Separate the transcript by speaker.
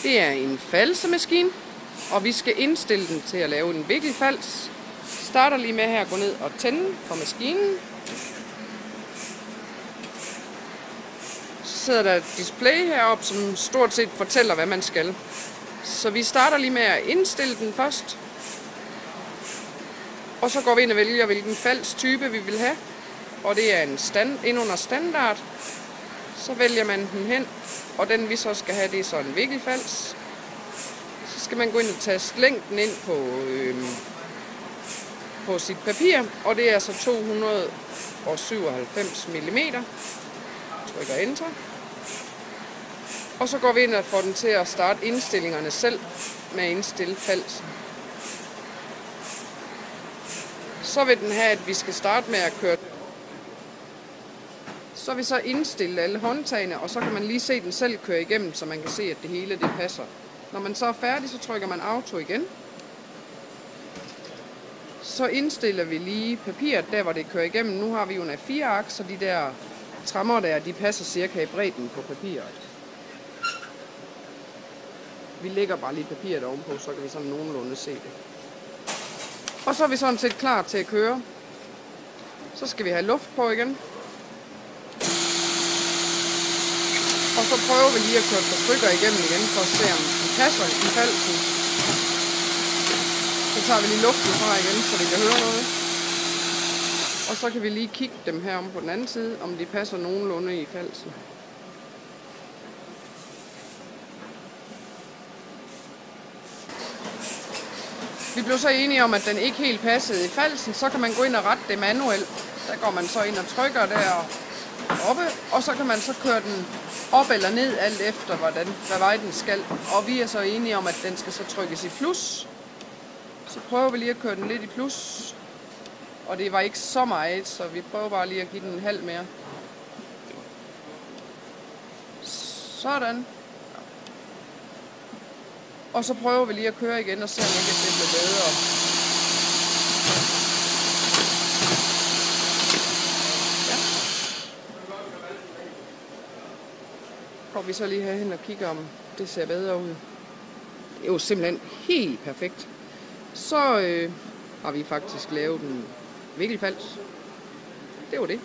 Speaker 1: Det er en falsemaskine, og vi skal indstille den til at lave en vikkelfals. Starter lige med her at gå ned og tænde for maskinen. Så sidder der et display heroppe, som stort set fortæller, hvad man skal. Så vi starter lige med at indstille den først. Og så går vi ind og vælger, hvilken falstype vi vil have. Og det er ind under standard. Så vælger man den hen, og den vi så skal have, det er så en vikkelfals. Så skal man gå ind og taste længden ind på sit papir, og det er så 297 mm. Trykker enter. Og så går vi ind og får den til at starte indstillingerne selv med at indstille falsen. Så vil den have, at vi skal starte med at køre. Så vil vi så indstille alle håndtagene, og så kan man lige se den selv køre igennem, så man kan se, at det hele det passer. Når man så er færdig, så trykker man auto igen. Så indstiller vi lige papiret, der hvor det kører igennem. Nu har vi jo en A4-ark, så de der trammer der, de passer cirka i bredden på papiret. Vi lægger bare lige papiret ovenpå, så kan vi sådan nogenlunde se det. Og så er vi sådan set klar til at køre. Så skal vi have luft på igen. Og så prøver vi lige at køre et par stykker igennem igen, for at se om de passer i falsen. Så tager vi lige luften fra igen, så vi kan høre noget. Og så kan vi lige kigge dem her om på den anden side, om de passer nogenlunde i falsen. Vi blev så enige om, at den ikke helt passede i falsen. Så kan man gå ind og rette det manuelt. Der går man så ind og trykker der oppe, og så kan man så køre den op eller ned, alt efter hvad vej den skal. Og vi er så enige om, at den skal så trykkes i plus. Så prøver vi lige at køre den lidt i plus. Og det var ikke så meget, så vi prøver bare lige at give den en halv mere. Sådan. Og så prøver vi lige at køre igen og se, om ikke det bliver bedre. Ja. Får vi så lige herhen og kigger, om det ser bedre ud. Det er jo simpelthen helt perfekt. Så har vi faktisk lavet en vikkelfals. Det var det.